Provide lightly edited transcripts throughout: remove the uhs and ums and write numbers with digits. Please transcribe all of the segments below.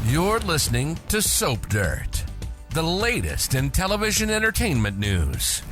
You're listening to Soap Dirt, the latest in television entertainment news.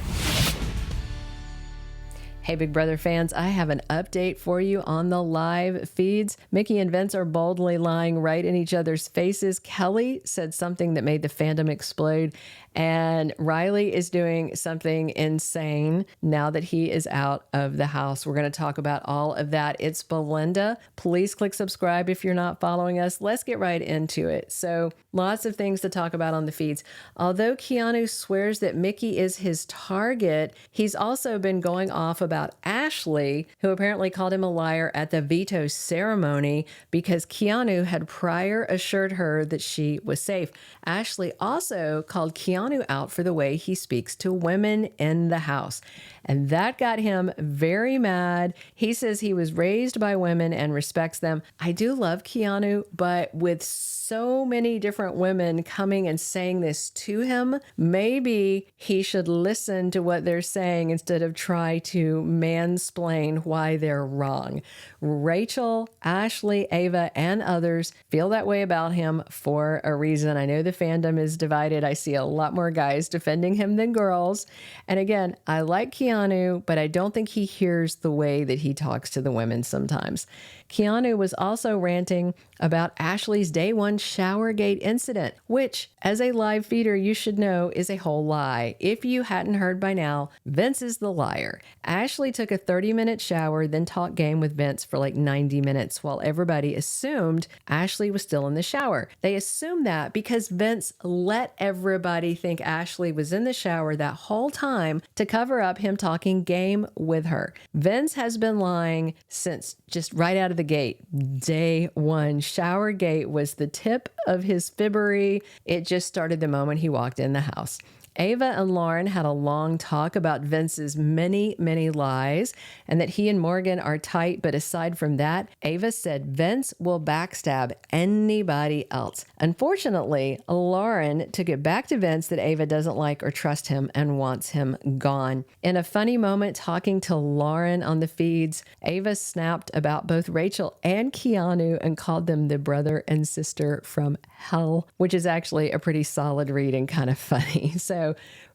Hey, Big Brother fans, I have an update for you on the live feeds. Mickey and Vince are boldly lying right in each other's faces. Kelley said something that made the fandom explode, and Reilly is doing something insane now that he is out of the house. We're going to talk about all of that. It's Belinda. Please click subscribe if you're not following us. Let's get right into it. So, lots of things to talk about on the feeds. Although Keanu swears that Mickey is his target, he's also been going off about Ashley, who apparently called him a liar at the veto ceremony because Keanu had prior assured her that she was safe. Ashley also called Keanu out for the way he speaks to women in the house, and that got him very mad. He says he was raised by women and respects them. I do love Keanu, but with so many different women coming and saying this to him, maybe he should listen to what they're saying instead of try to mansplain why they're wrong. Rachel, Ashley, Ava, and others feel that way about him for a reason. I know the fandom is divided. I see a lot more guys defending him than girls. And again, I like Keanu, but I don't think he hears the way that he talks to the women sometimes. Keanu was also ranting about Ashley's day one showergate incident, which, as a live feeder, you should know is a whole lie. If you hadn't heard by now, Vince is the liar. Ashley took a 30-minute shower, then talked game with Vince for like 90 minutes while everybody assumed Ashley was still in the shower. They assumed that because Vince let everybody think Ashley was in the shower that whole time to cover up him talking game with her. Vince has been lying since just right out of the gate. Day one. Showergate was the tip of his fibbery. It just started the moment he walked in the house. Ava and Lauren had a long talk about Vince's many, many lies and that he and Morgan are tight. But aside from that, Ava said Vince will backstab anybody else. Unfortunately, Lauren took it back to Vince that Ava doesn't like or trust him and wants him gone. In a funny moment talking to Lauren on the feeds, Ava snapped about both Rachel and Keanu and called them the brother and sister from hell, which is actually a pretty solid read and kind of funny. So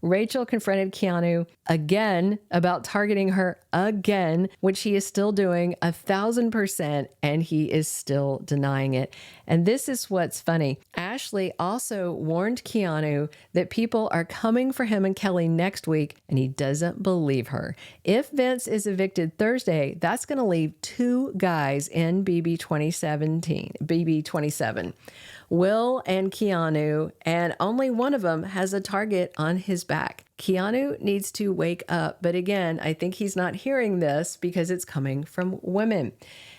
Rachel confronted Keanu again about targeting her again, which he is still doing 1,000%, and he is still denying it. And this is what's funny. Ashley also warned Keanu that people are coming for him and Kelley next week, and he doesn't believe her. If Vince is evicted Thursday, that's going to leave 2 guys in BB 27. Will and Keanu, and only one of them has a target on his back. Keanu needs to wake up, but again, I think he's not hearing this because it's coming from women.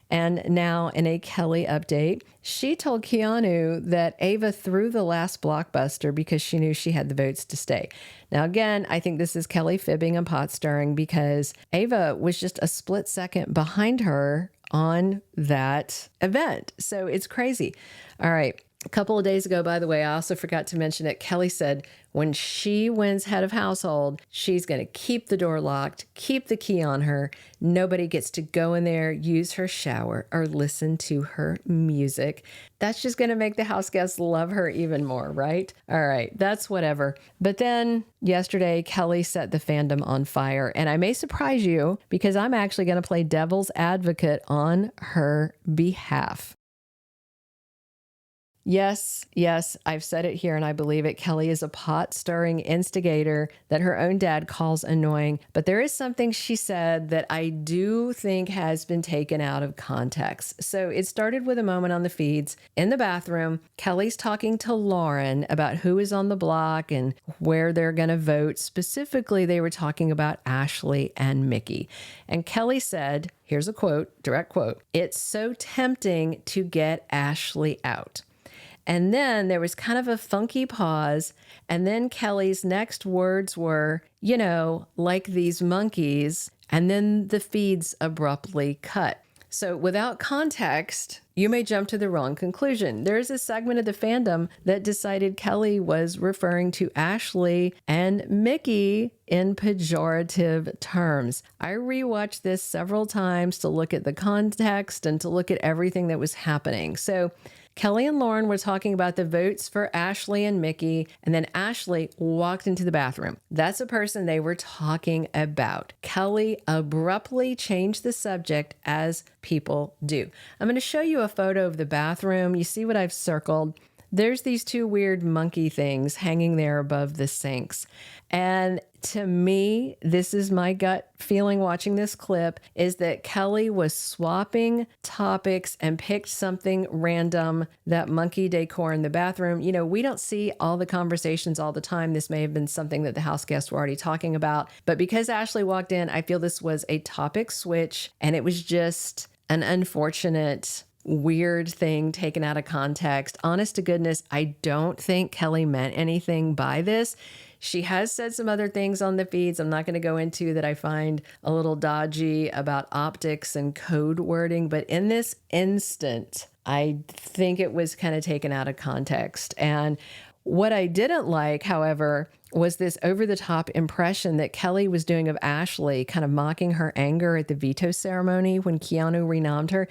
And now in a Kelley update, she told Keanu that Ava threw the last blockbuster because she knew she had the votes to stay. Now, again, I think this is Kelley fibbing and pot stirring because Ava was just a split second behind her on that event. So it's crazy. All right. A couple of days ago, by the way, I also forgot to mention it. Kelley said when she wins head of household, she's going to keep the door locked, keep the key on her. Nobody gets to go in there, use her shower, or listen to her music. That's just going to make the house guests love her even more, right? All right, that's whatever. But then yesterday, Kelley set the fandom on fire. And I may surprise you because I'm actually going to play devil's advocate on her behalf. Yes, I've said it here and I believe it. Kelley is a pot-stirring instigator that her own dad calls annoying. But there is something she said that I do think has been taken out of context. So it started with a moment on the feeds. In the bathroom, Kelley's talking to Lauren about who is on the block and where they're going to vote. Specifically, they were talking about Ashley and Mickey. And Kelley said, here's a quote, direct quote, "It's so tempting to get Ashley out." And then there was kind of a funky pause. And then Kelley's next words were, like these monkeys. And then the feeds abruptly cut. So without context, you may jump to the wrong conclusion. There's a segment of the fandom that decided Kelley was referring to Ashley and Mickey in pejorative terms. I rewatched this several times to look at the context and to look at everything that was happening. So Kelley and Lauren were talking about the votes for Ashley and Mickey, and then Ashley walked into the bathroom. That's the person they were talking about. Kelley abruptly changed the subject, as people do. I'm going to show you a photo of the bathroom. You see what I've circled? There's these two weird monkey things hanging there above the sinks. And to me, this is my gut feeling watching this clip, is that Kelley was swapping topics and picked something random, that monkey decor in the bathroom. You know, we don't see all the conversations all the time. This may have been something that the house guests were already talking about. But because Ashley walked in, I feel this was a topic switch, and it was just an unfortunate weird thing taken out of context. Honest to goodness, I don't think Kelley meant anything by this. She has said some other things on the feeds I'm not going to go into that I find a little dodgy about optics and code wording. But in this instant, I think it was kind of taken out of context. And what I didn't like, however, was this over-the-top impression that Kelley was doing of Ashley, kind of mocking her anger at the veto ceremony when Keanu renommed her.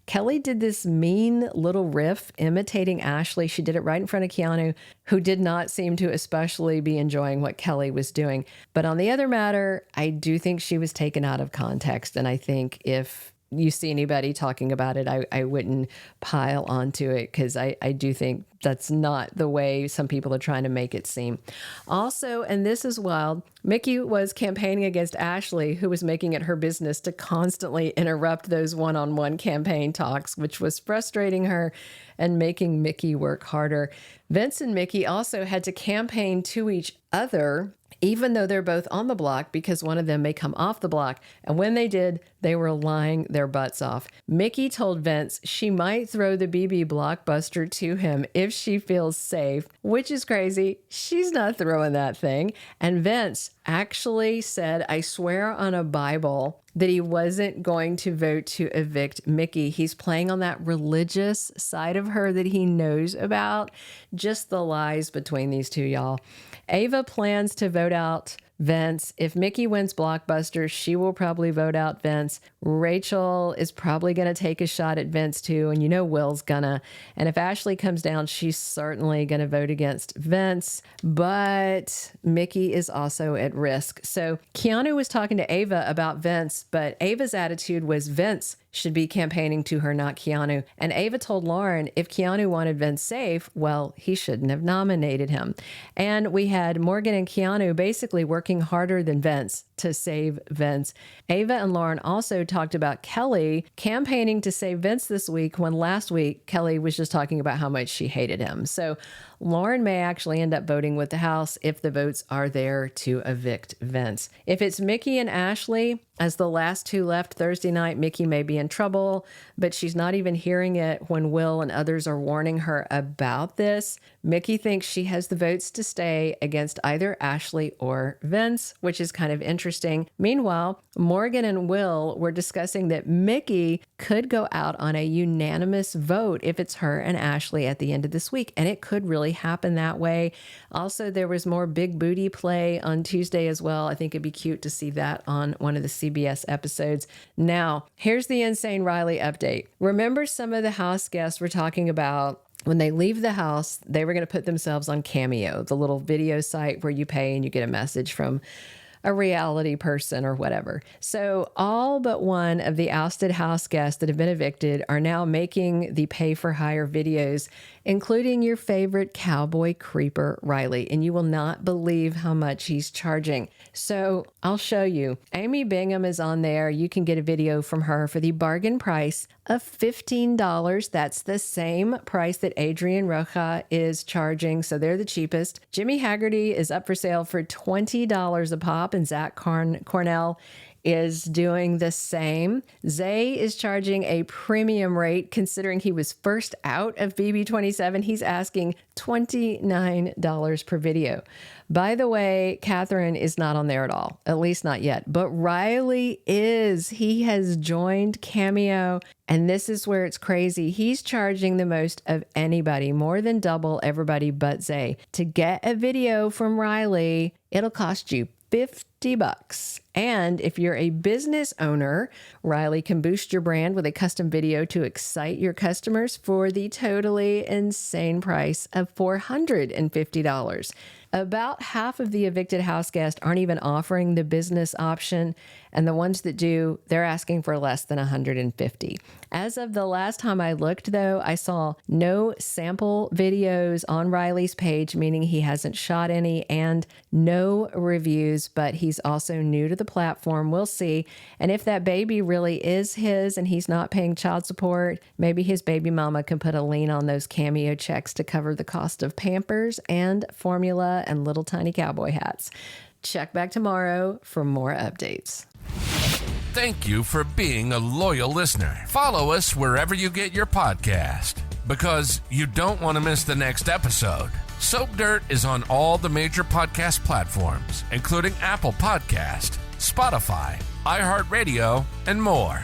Kelley did this mean little riff imitating Ashley. She did it right in front of Keanu, who did not seem to especially be enjoying what Kelley was doing. But on the other matter, I do think she was taken out of context. And I think if you see anybody talking about it, I wouldn't pile onto it, because I do think that's not the way some people are trying to make it seem. Also, and this is wild, Mickey was campaigning against Ashley, who was making it her business to constantly interrupt those one-on-one campaign talks, which was frustrating her and making Mickey work harder. Vince and Mickey also had to campaign to each other, even though they're both on the block, because one of them may come off the block. And when they did, they were lying their butts off. Mickey told Vince she might throw the BB blockbuster to him if she feels safe, which is crazy. She's not throwing that thing. And Vince actually said, I swear on a Bible, that he wasn't going to vote to evict Mickey. He's playing on that religious side of her that he knows about. Just the lies between these two, y'all. Ava plans to vote out Vince. If Mickey wins Blockbuster, she will probably vote out Vince. Rachel is probably going to take a shot at Vince too, and you know Will's gonna. And if Ashley comes down, she's certainly going to vote against Vince, but Mickey is also at risk. So Keanu was talking to Ava about Vince, but Ava's attitude was Vince should be campaigning to her, not Keanu. And Ava told Lauren if Keanu wanted Vince safe, well, he shouldn't have nominated him. And we had Morgan and Keanu basically working harder than Vince to save Vince. Ava and Lauren also talked about Kelley campaigning to save Vince this week, when last week Kelley was just talking about how much she hated him. So Lauren may actually end up voting with the House if the votes are there to evict Vince. If it's Mickey and Ashley, as the last two left Thursday night, Mickey may be in trouble, but she's not even hearing it when Will and others are warning her about this. Mickey thinks she has the votes to stay against either Ashley or Vince, which is kind of interesting. Meanwhile, Morgan and Will were discussing that Mickey could go out on a unanimous vote if it's her and Ashley at the end of this week, and it could really happen that way. Also, there was more big booty play on Tuesday as well. I think it'd be cute to see that on one of the CBS episodes. Now, here's the insane Reilly update. Remember, some of the house guests were talking about when they leave the house, they were going to put themselves on Cameo, the little video site where you pay and you get a message from a reality person or whatever. So all but one of the ousted house guests that have been evicted are now making the pay for hire videos, including your favorite cowboy creeper, Reilly. And you will not believe how much he's charging. So I'll show you. Amy Bingham is on there. You can get a video from her for the bargain price of $15. That's the same price that Adrian Roja is charging. So they're the cheapest. Jimmy Haggerty is up for sale for $20 a pop, and Zach Cornell is doing the same. Zay is charging a premium rate considering he was first out of BB27. He's asking $29 per video. By the way, Catherine is not on there at all, at least not yet. But Reilly is. He has joined Cameo, and this is where it's crazy. He's charging the most of anybody, more than double everybody but Zay. To get a video from Reilly, it'll cost you $15 $50. And if you're a business owner, Reilly can boost your brand with a custom video to excite your customers for the totally insane price of $450. About half of the evicted house guests aren't even offering the business option, and the ones that do, they're asking for less than $150. As of the last time I looked, though, I saw no sample videos on Reilly's page, meaning he hasn't shot any, and no reviews, but he's also new to the platform. We'll see. And if that baby really is his and he's not paying child support, maybe his baby mama can put a lien on those cameo checks to cover the cost of Pampers and formula and little tiny cowboy hats. Check back tomorrow for more updates. Thank you for being a loyal listener. Follow us wherever you get your podcast, because you don't want to miss the next episode. Soap Dirt is on all the major podcast platforms, including Apple Podcast, Spotify, iHeartRadio, and more.